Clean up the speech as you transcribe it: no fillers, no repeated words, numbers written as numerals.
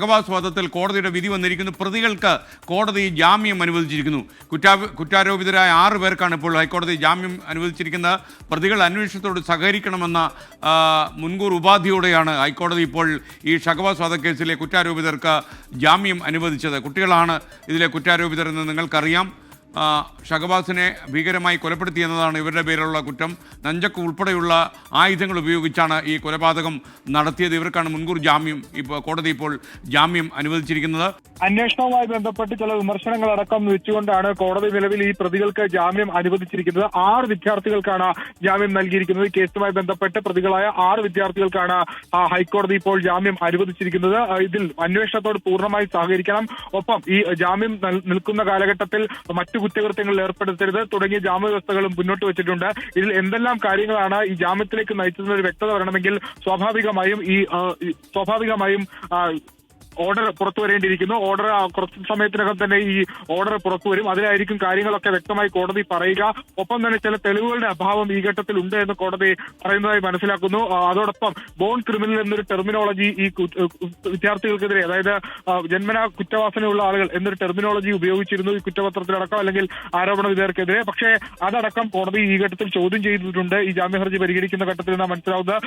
ഷഹബാസ് വധത്തിൽ കോടതിയുടെ വിധി വന്നിരിക്കുന്നു. പ്രതികൾക്ക് കോടതി ജാമ്യം അനുവദിച്ചിരിക്കുന്നു. കുറ്റാരോപിതരായ 6 പേർക്കാണ് ഇപ്പോൾ ഹൈക്കോടതി ജാമ്യം അനുവദിച്ചിരിക്കുന്നത്. പ്രതികൾ അന്വേഷണത്തോട് സഹകരിക്കണമെന്ന മുൻകൂർ ഉപാധിയോടെയാണ് ഹൈക്കോടതി ഇപ്പോൾ ഈ ഷഹബാസ് വധക്കേസിലെ കുറ്റാരോപിതർക്ക് ജാമ്യം അനുവദിച്ചത്. കുട്ടികളാണ് ഇതിലെ കുറ്റാരോപിതരെന്ന് നിങ്ങൾക്കറിയാം. ഷഹബാസിനെ ഭീകരമായി കൊലപ്പെടുത്തി എന്നതാണ് ഇവരുടെ പേരിലുള്ള കുറ്റം. നഞ്ചക്ക് ഉൾപ്പെടെയുള്ള ആയുധങ്ങൾ ഉപയോഗിച്ചാണ് ഈ കൊലപാതകം നടത്തിയത്. ഇവർക്കാണ് മുൻകൂർ ജാമ്യം കോടതി ഇപ്പോൾ ജാമ്യം അനുവദിച്ചിരിക്കുന്നത്. അന്വേഷണവുമായി ബന്ധപ്പെട്ട് ചില വിമർശനങ്ങളടക്കം വെച്ചുകൊണ്ടാണ് കോടതി നിലവിൽ ഈ പ്രതികൾക്ക് ജാമ്യം അനുവദിച്ചിരിക്കുന്നത്. 6 വിദ്യാർത്ഥികൾക്കാണ് ജാമ്യം നൽകിയിരിക്കുന്നത്. കേസുമായി ബന്ധപ്പെട്ട് പ്രതികളായ 6 വിദ്യാർത്ഥികൾക്കാണ് ഹൈക്കോടതി ഇപ്പോൾ ജാമ്യം അനുവദിച്ചിരിക്കുന്നത്. ഇതിൽ അന്വേഷണത്തോട് പൂർണ്ണമായി സഹകരിക്കണം, ഒപ്പം ഈ ജാമ്യം നിൽക്കുന്ന കാലഘട്ടത്തിൽ മറ്റു കുറ്റകൃത്യങ്ങളിൽ ഏർപ്പെടുത്തരുത് തുടങ്ങിയ ജാമ്യവ്യവസ്ഥകളും മുന്നോട്ട് വെച്ചിട്ടുണ്ട്. ഇതിൽ എന്തെല്ലാം കാര്യങ്ങളാണ് ഈ ജാമ്യത്തിലേക്ക് നയിച്ചതെന്ന് ഒരു വ്യക്തത വരണമെങ്കിൽ സ്വാഭാവികമായും ഓർഡർ പുറത്തു വരേണ്ടിയിരിക്കുന്നു. ഓർഡർ കുറച്ച് സമയത്തിനകം തന്നെ ഈ ഓർഡർ പുറത്തുവരും. അതിലായിരിക്കും കാര്യങ്ങളൊക്കെ വ്യക്തമായി കോടതി പറയുക. ഒപ്പം തന്നെ ചില തെളിവുകളുടെ അഭാവം ഈ ഘട്ടത്തിൽ ഉണ്ട് എന്ന് കോടതി പറയുന്നതായി മനസ്സിലാക്കുന്നു. അതോടൊപ്പം ബോൺ ക്രിമിനൽ എന്നൊരു ടെർമിനോളജി ഈ വിദ്യാർത്ഥികൾക്കെതിരെ, അതായത് ജന്മനാ കുറ്റവാസനയുള്ള ആളുകൾ എന്നൊരു ടെർമിനോളജി ഉപയോഗിച്ചിരുന്നു ഈ കുറ്റപത്രത്തിലടക്കം അല്ലെങ്കിൽ ആരോപണ വിധേയർക്കെതിരെ. പക്ഷേ അതടക്കം കോടതി ഈ ഘട്ടത്തിൽ ചോദ്യം ചെയ്തിട്ടുണ്ട്. ഈ ജാമ്യ ഹർജി പരിഗണിക്കുന്ന ഘട്ടത്തിൽ നിന്നാണ് മനസ്സിലാവുന്നത്.